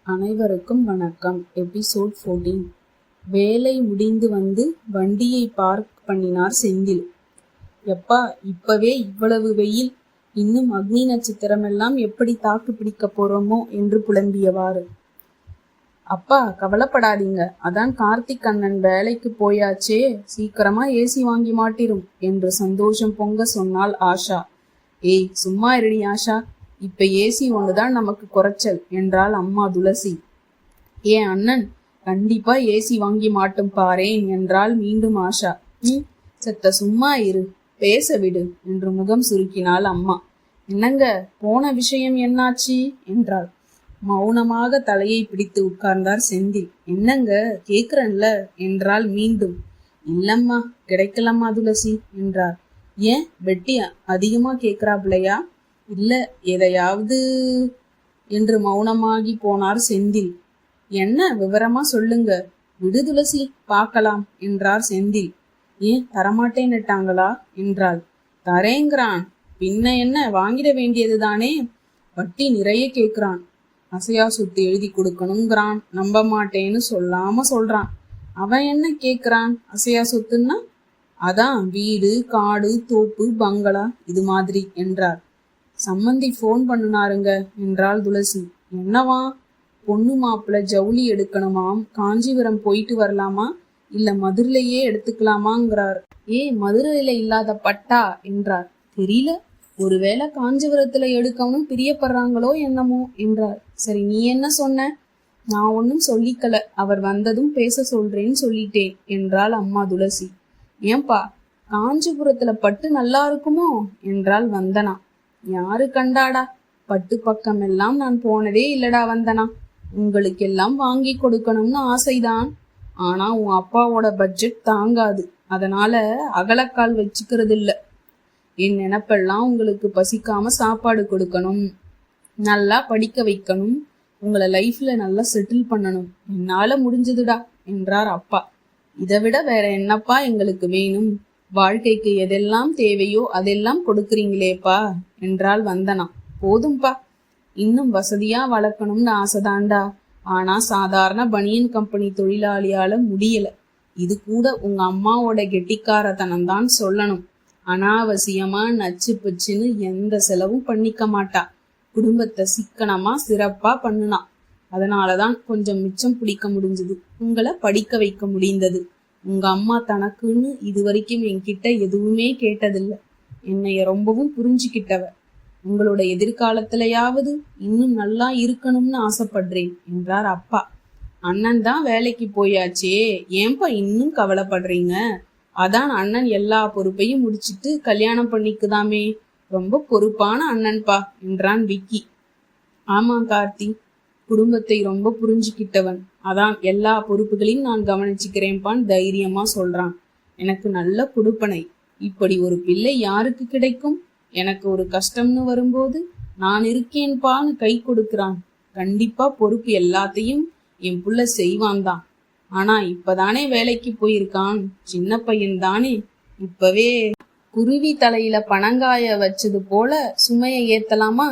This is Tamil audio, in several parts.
அனைவருக்கும் வணக்கம். எபிசோட் 14. வேலை முடிந்து வந்து வண்டியை பார்க் பண்ணினார் செந்தில். எப்பா, இப்பவே இவ்வளவு வெயில், இன்னும் அக்னி நட்சத்திரமெல்லாம் எப்படி தாக்கு பிடிக்க போறோமோ என்று புலம்பியவாறு. அப்பா கவலைப்படாதீங்க, அதான் கார்த்திக் அண்ணன் வேலைக்கு போயாச்சே, சீக்கிரமா ஏசி வாங்கி மாட்டிரும் என்று சந்தோஷம் பொங்க சொன்னாள் ஆஷா. ஏய் சும்மா இருடி ஆஷா, இப்ப ஏசி ஒண்ணுதான் நமக்கு குறைச்சல் என்றாள் அம்மா துளசி. ஏன் அண்ணன் கண்டிப்பா ஏசி வாங்கி மாட்டும் பாரேன் என்றாள் மீண்டும் ஆஷா. செத்த சும்மா இரு, பேச விடு என்று முகம் சுருக்கினாள் அம்மா. என்னங்க போன விஷயம் என்னாச்சு என்றாள். மௌனமாக தலையை பிடித்து உட்கார்ந்தார் செந்தில். என்னங்க கேக்குறேன்ல என்றாள் மீண்டும். இல்லம்மா கிடைக்கலம்மா துளசி என்றார். ஏன் வெட்டி அதிகமா கேக்குறாப்லையா? இல்ல எதையாவது என்று மௌனமாகி போனார் செந்தில். என்ன விவரமா சொல்லுங்க, விடு துளசி பார்க்கலாம் என்றார் செந்தில். ஏன் தரமாட்டேன்னுட்டாங்களா என்றாள். தரேங்கிறான், பின்ன என்ன வாங்கிட வேண்டியதுதானே, வட்டி நிறைய கேட்கிறான், அசையா சொத்து எழுதி கொடுக்கணுங்கிறான், நம்ப மாட்டேன்னு சொல்லாம சொல்றான். அவன் என்ன கேட்கிறான் அசையா சொத்துன்னா? அதான் வீடு காடு தோப்பு பங்களா இது மாதிரி என்றார். சம்மந்தி போன் பண்ணுனாருங்க என்றாள் துளசி. என்னவா? பொண்ணு மாப்பிள்ள ஜவுளி எடுக்கணுமாம், காஞ்சிபுரம் போயிட்டு வரலாமா இல்ல மதுரையிலேயே எடுத்துக்கலாமாங்கிறார். மதுரையில இல்லாத பட்டா என்றார். தெரியல, ஒருவேளை காஞ்சிபுரத்துல எடுக்கணும் பிரியப்படுறாங்களோ என்னமோ என்றார். சரி நீ என்ன சொன்ன? நான் ஒன்னும் சொல்லிக்கல, அவர் வந்ததும் பேச சொல்றேன்னு சொல்லிட்டேன் என்றாள் அம்மா துளசி. ஏன்பா காஞ்சிபுரத்துல பட்டு நல்லா இருக்குமோ என்றாள் வந்தனா. யாரு கண்டாடா, பட்டு பக்கம் எல்லாம் நான் போனதே இல்லடா வந்தனா. உங்களுக்கெல்லாம் வாங்கி கொடுக்கணும்னு ஆசைதான், ஆனா உன் அப்பாவோட பட்ஜெட் தாங்காது, அதனால அகலக்கால் வச்சுக்கிறது இல்ல. என் நினைப்பெல்லாம் உங்களுக்கு பசிக்காம சாப்பாடு கொடுக்கணும், நல்லா படிக்க வைக்கணும், உங்களை லைஃப்ல நல்லா செட்டில் பண்ணணும், என்னால முடிஞ்சதுடா என்றார் அப்பா. இதை விட வேற என்னப்பா எங்களுக்கு வேணும்? வாழ்க்கைக்கு எதெல்லாம் தேவையோ அதெல்லாம் கொடுக்குறீங்களேப்பா என்றாள் வந்தனா. போதும்பா, இன்னும் வசதியா வளர்க்கணும்னு ஆசைதாண்டா, ஆனா சாதாரண பனியன் கம்பெனி தொழிலாளியால முடியல. இது கூட உங்க அம்மாவோட கெட்டிக்காரத்தனம் தான் சொல்லணும். அனாவசியமா நச்சு பச்சுன்னு எந்த செலவும் பண்ணிக்க மாட்டா, குடும்பத்தை சிக்கனமா சிறப்பா பண்ணுனா. அதனாலதான் கொஞ்சம் மிச்சம் பிடிக்க முடிஞ்சது, உங்களை படிக்க வைக்க முடிந்தது. உங்க அம்மா தனக்குன்னு இதுவரைக்கும் என்கிட்ட எதுவுமே கேட்டதில்லை, என்னைய ரொம்பவும் புரிஞ்சுக்கிட்டவ. உங்களோட எதிர்காலத்திலையாவது இன்னும் நல்லா இருக்கணும்னு ஆசைப்படுறேன் என்றார் அப்பா. அண்ணன் தான் வேலைக்கு போயாச்சே, ஏன்பா இன்னும் கவலைப்படுறீங்க? அதான் அண்ணன் எல்லா பொறுப்பையும் முடிச்சிட்டு கல்யாணம் பண்ணிக்குதாமே, ரொம்ப பொறுப்பான அண்ணன்பா என்றான் விக்கி. ஆமா கார்த்தி, குடும்பத்தை ரொம்ப புரிஞ்சுக்கிட்டவன், அதான் எல்லா பொறுப்புகளையும் நான் கவனிச்சுக்கிறேன்பான் தைரியமா சொல்றான். எனக்கு நல்ல குடுப்பனை, இப்படி ஒரு பிள்ளை யாருக்கு கிடைக்கும்? எனக்கு ஒரு கஷ்டம்னு வரும்போது நான் இருக்கேன்பான்னு கை கொடுக்கிறான். கண்டிப்பா பொறுப்பு எல்லாத்தையும் என் புள்ள செய்வான் தான். ஆனா இப்பதானே வேலைக்கு போயிருக்கான், சின்ன பையன் தானே, இப்பவே குருவி தலையில பனங்காய வச்சது போல சுமையை ஏத்தலாமா?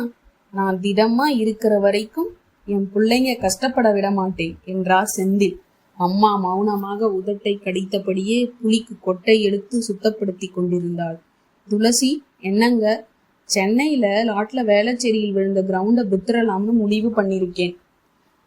நான் திடமா இருக்கிற வரைக்கும் என் பிள்ளைங்க கஷ்டப்பட விட மாட்டேன் என்றார் செந்தில். அம்மா மௌனமாக உதட்டை கடித்தபடியே புலிக்கு கொட்டை எடுத்து சுத்தப்படுத்தி கொண்டிருந்தாள். துளசி என்னங்க? சென்னையில லாட்ல வேளச்சேரியில் விழுந்த கிரவுண்ட வித்துறலாம்னு முடிவு பண்ணிருக்கேன்,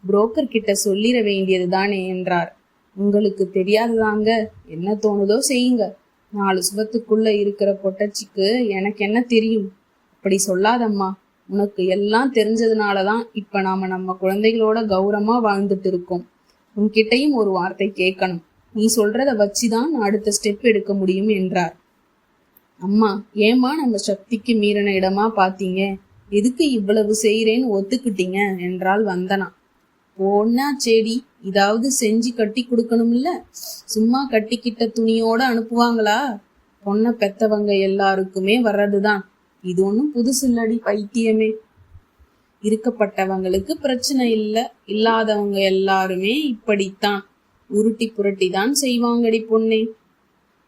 புரோக்கர் கிட்ட சொல்லிட வேண்டியது தானே என்றார். உங்களுக்கு தெரியாததாங்க, என்ன தோணுதோ செய்யுங்க, 4 சுவத்துக்குள்ள இருக்கிற பொட்டச்சிக்கு எனக்கு என்ன தெரியும்? அப்படி சொல்லாதம்மா, உனக்கு எல்லாம் தெரிஞ்சதுனாலதான் இப்ப நாம நம்ம குழந்தைகளோட கௌரவமா வாழ்ந்துட்டு இருக்கோம். உன்கிட்டையும் ஒரு வார்த்தை கேட்கணும், நீ சொல்றத வச்சுதான் நான் அடுத்த ஸ்டெப் எடுக்க முடியும் என்றார். அம்மா ஏமா நம்ம சக்திக்கு மீறின இடமா பாத்தீங்க, எதுக்கு இவ்வளவு செய்யறேன்னு ஒத்துக்கிட்டீங்க என்றால் வந்தனா. போனா செடி, இதாவது செஞ்சு கட்டி கொடுக்கணும்ல, சும்மா கட்டிக்கிட்ட துணியோட அனுப்புவாங்களா? பொண்ணை பெத்தவங்க எல்லாருக்குமே வர்றதுதான், இது ஒன்றும் புதுசு இல்லடி பைத்தியமே. இருக்கப்பட்டவங்களுக்கு பிரச்சனை இல்லை, இல்லாதவங்க எல்லாருமே இப்படித்தான் உருட்டி புரட்டி தான் செய்வாங்கடி பொண்ணே.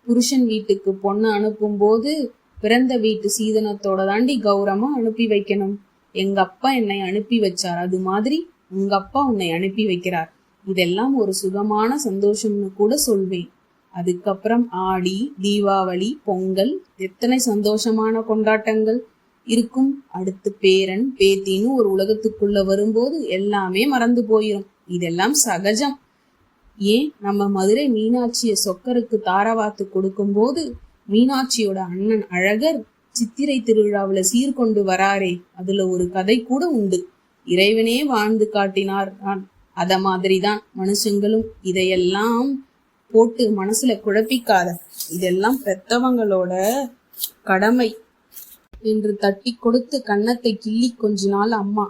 புருஷன் வீட்டுக்கு பொண்ணு அனுப்பும் போது பிறந்த வீட்டு சீதனத்தோட தாண்டி கௌரவமா அனுப்பி வைக்கணும். எங்க அப்பா என்னை அனுப்பி வச்சார், அது மாதிரி உங்க அப்பா உன்னை அனுப்பி வைக்கிறார். இதெல்லாம் ஒரு சுகமான சந்தோஷம்னு கூட சொல்வேன். அதுக்கப்புறம் ஆடி, தீபாவளி, பொங்கல், எத்தனை சந்தோஷமான கொண்டாட்டங்கள் இருக்கும். அடுத்து பேரன் பேத்தின்னு ஒரு உலகத்துக்குள்ள வரும்போது எல்லாமே மறந்து போயிரும். இதெல்லாம் சகஜம். ஏன் நம்ம மதுரை மீனாட்சிய சொக்கருக்கு தாரவாத்து கொடுக்கும்போது மீனாட்சியோட அண்ணன் அழகர் சித்திரை திருவிழாவுல சீர்கொண்டு வராரே, அதுல ஒரு கதை கூட உண்டு. இறைவனே வாழ்ந்து காட்டினார். அத மாதிரிதான் மனுஷங்களும். இதையெல்லாம் போட்டு மனசுல குழப்பிக்காத. இதெல்லாம் பெத்தவங்களோட கடமை என்று தட்டி கொடுத்து கன்னத்தை கிள்ளி கொஞ்சினாள் அம்மா.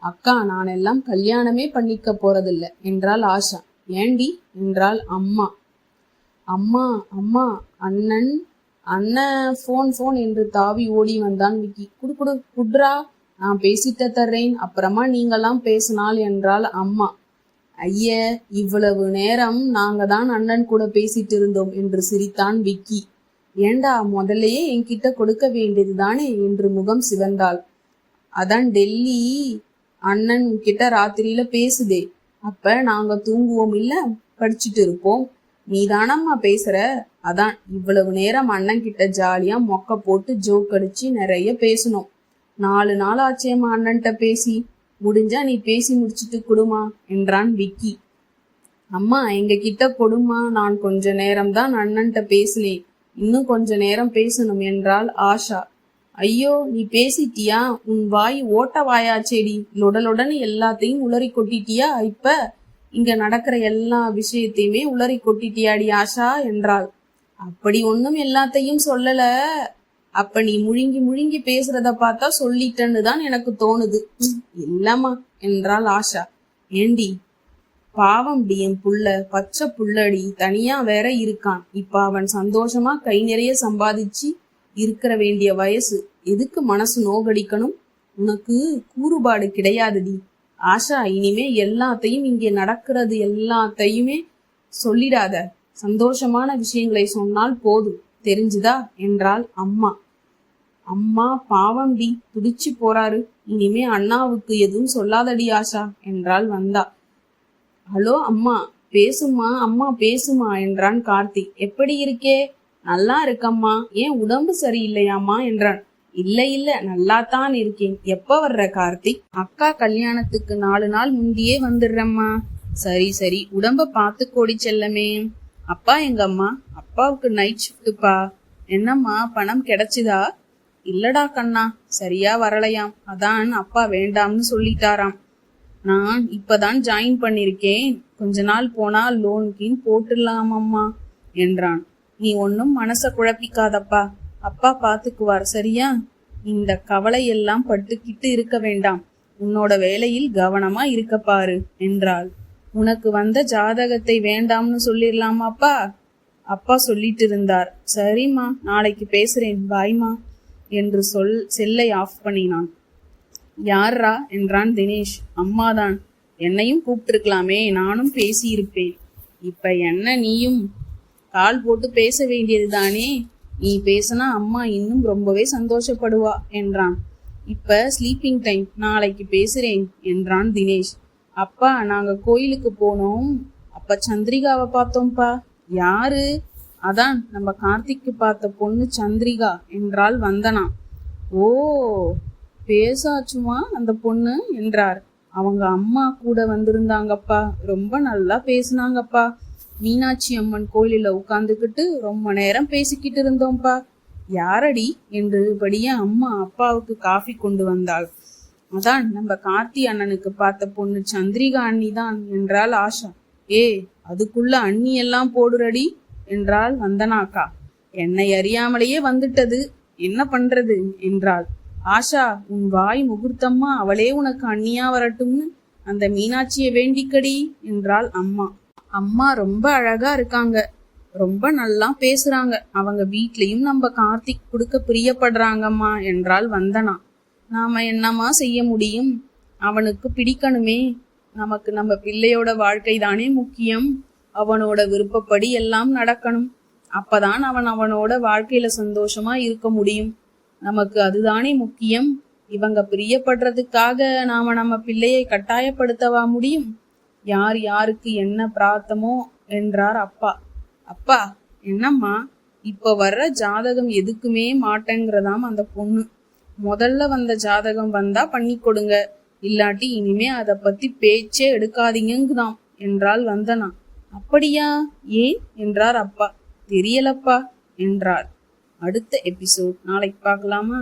அக்கா, நான் எல்லாம் கல்யாணமே பண்ணிக்க போறதில்ல என்றாள் ஆஷா. ஏண்டி என்றாள் அம்மா. அம்மா அம்மா அண்ணன் அண்ணன் போன் என்று தாவி ஓடி வந்தான் விக்கி. குடுறா, நான் பேசிட்ட தர்றேன், அப்புறமா நீங்கெல்லாம் பேசினாள் என்றாள் அம்மா. ஐய, இவ்வளவு நேரம் நாங்க தான் அண்ணன் கூட பேசிட்டு இருந்தோம் என்று சிரித்தான் விக்கி. ஏண்டா, முதல்லையே என்கிட்ட கொடுக்க வேண்டியது தானே என்று முகம் சிவந்தாள். அதான் டெல்லி அண்ணன் கிட்ட ராத்திரியில பேசுதே, அப்ப நாங்க தூங்குவோம் இல்ல, படிச்சுட்டு இருப்போம். நீ தானம்மா பேசுற, அதான் இவ்வளவு நேரம் அண்ணன் கிட்ட ஜாலியா மொக்க போட்டு ஜோக் அடிச்சு நிறைய பேசணும். 4 நாள் ஆச்சேம்மா அண்ணன்ட்ட பேசி. முடிஞ்சா நீ பேசி முடிச்சுட்டு கொடுமா என்றான் விக்கி. அம்மா, எங்க கிட்ட கொடுமா, நான் கொஞ்ச நேரம் தான் அண்ணன்ட்ட பேசலேன், இன்னும் கொஞ்ச நேரம் பேசணும் என்றாள் ஆஷா. ஐயோ, நீ பேசிட்டியா? உன் வாய் ஓட்ட வாயாச்சேடி, லொடலொடன்னு எல்லாத்தையும் உளறி கொட்டிட்டியா? இப்ப இங்க நடக்கிற எல்லா விஷயத்தையுமே உளறி கொட்டிட்டியாடி ஆஷா என்றாள். அப்படி ஒன்னும் எல்லாத்தையும் சொல்லல, அப்ப நீ முழுங்கி முழுங்கி பேசுறத பார்த்தா சொல்லிட்டன்னு தான் எனக்கு தோணுது. இல்லம்மா என்றாள் ஆஷா. ஏண்டி, பாவம் டி, என் புள்ள பச்சை புள்ளடி, தனியா வேற இருக்கான். இப்ப அவன் சந்தோஷமா கை நிறைய சம்பாதிச்சு இருக்கிற வேண்டிய வயசு, எதுக்கு மனசு நோகடிக்கணும்? உனக்கு கூறுபாடு கிடையாதுடி ஆஷா. இனிமே எல்லாத்தையும் இங்கே நடக்கிறது எல்லாத்தையுமே சொல்லிடாத, சந்தோஷமான விஷயங்களை சொன்னால் போதும், தெரிஞ்சுதா என்றாள் அம்மா. அம்மா பாவம் டி, துடிச்சு போறாரு, இனிமே அண்ணாவுக்கு எதுவும் சொல்லாதடி ஆஷா என்றாள் வந்தா. ஹலோ அம்மா, பேசுமா அம்மா, பேசுமா என்றான் கார்த்திக். எப்படி இருக்கே? நல்லா இருக்கம்மா. ஏன் உடம்பு சரியில்லையாம்மா என்றான். இல்ல நல்லாத்தான் இருக்கேன். எப்ப வர்ற கார்த்திக்? அக்கா கல்யாணத்துக்கு 4 நாள் முந்தியே வந்துடுறம்மா. சரி, உடம்ப பார்த்து கோடி செல்லமே. அப்பா எங்கம்மா? அப்பாவுக்கு நைட் ஷிஃப்ட்டுப்பா. என்னம்மா, பணம் கிடைச்சுதா? இல்லடா கண்ணா, சரியா வரலையாம், அதான் அப்பா வேண்டாம்னு சொல்லிட்டாராம். நான் இப்பதான் ஜாயின் பண்ணிருக்கேன், கொஞ்ச நாள் போனா லோனுக்கின் போட்டுடலாமம்மா என்றான். நீ ஒன்னும் மனச குழப்பிக்காதப்பா, அப்பா பாத்துக்குவார், சரியா? இந்த கவலையெல்லாம் பட்டுக்கிட்டு இருக்க வேண்டாம், உன்னோட வேலையில் கவனமா இருக்க பாரு என்றாள். உனக்கு வந்த ஜாதகத்தை வேண்டாம்னு சொல்லிடலாமாப்பா? அப்பா சொல்லிட்டு இருந்தார். சரிம்மா, நாளைக்கு பேசுறேன், பாய்மா என்று செல்லை ஆஃப் பண்ணினான். யாரா என்றான் தினேஷ். அம்மாதான். என்னையும் கூப்பிட்டுருக்கலாமே, நானும் பேசியிருப்பேன். இப்ப என்ன நீயும் கால் போட்டு பேச வேண்டியது தானே? நீ பேசினா அம்மா இன்னும் ரொம்பவே சந்தோஷப்படுவா என்றான். இப்ப ஸ்லீப்பிங் டைம், நாளைக்கு பேசுறேன் என்றான் தினேஷ். அப்பா, நாங்க கோயிலுக்கு போனோம், அப்ப சந்திரிகாவை பார்த்தோம்ப்பா. யாரு? அதான் நம்ம கார்த்திக்கு பார்த்த பொண்ணு சந்திரிகா என்றாள் வந்தனா. ஓ, பேசாச்சுமா அந்த பொண்ணு என்றார். அவங்க அம்மா கூட வந்திருந்தாங்கப்பா, ரொம்ப நல்லா பேசினாங்கப்பா. மீனாட்சி அம்மன் கோயிலில் உட்கார்ந்துக்கிட்டு ரொம்ப நேரம் பேசிக்கிட்டு இருந்தோம்ப்பா. யாரடி என்று படியே அம்மா அப்பாவுக்கு காஃபி கொண்டு வந்தாள். அதான் நம்ம கார்த்தி அண்ணனுக்கு பார்த்த பொண்ணு சந்திரிகா அண்ணி தான் என்றாள் ஆஷா. அதுக்குள்ள அண்ணி எல்லாம் போடுறடி என்றாள் வந்தனாக்கா. என்னை அறியாமலேயே வந்துட்டது, என்ன பண்றது என்றாள் ஆஷா. உன் வாய் முகூர்த்தம்மா, அவளே உனக்கு அண்ணியா வரட்டும்னு அந்த மீனாட்சியை வேண்டிக்கடி என்றாள் அம்மா. அம்மா ரொம்ப அழகா இருக்காங்க, ரொம்ப நல்லா பேசுறாங்க, அவங்க வீட்லயும் நம்ம கார்த்திக் கொடுக்க பிரியப்படுறாங்கம்மா என்றாள் வந்தனா. நாம என்னம்மா செய்ய முடியும், அவனுக்கு பிடிக்கணுமே. நமக்கு நம்ம பிள்ளையோட வாழ்க்கை தானே முக்கியம், அவனோட விருப்பப்படி எல்லாம் நடக்கணும். அப்பதான் அவனோட வாழ்க்கையில சந்தோஷமா இருக்க முடியும். நமக்கு அதுதானே முக்கியம். இவங்க பிரியப்படுறதுக்காக நாம நம்ம பிள்ளையை கட்டாயப்படுத்தவா முடியும்? யார் யாருக்கு என்ன பிரார்த்தமோ என்றார் அப்பா. அப்பா, என்னம்மா, இப்ப வர்ற ஜாதகம் எதுக்குமே மாட்டேங்கிறதாம் அந்த பொண்ணு. முதல்ல வந்த ஜாதகம் வந்தா பண்ணி கொடுங்க, இல்லாட்டி இனிமே அத பத்தி பேச்சே எடுக்காதீங்கங்குதாம் என்றாள் வந்தனா. அப்படியா, ஏன் என்றார் அப்பா. தெரியலப்பா என்றார். அடுத்த எபிசோட் நாளைக்கு பார்க்கலாமா?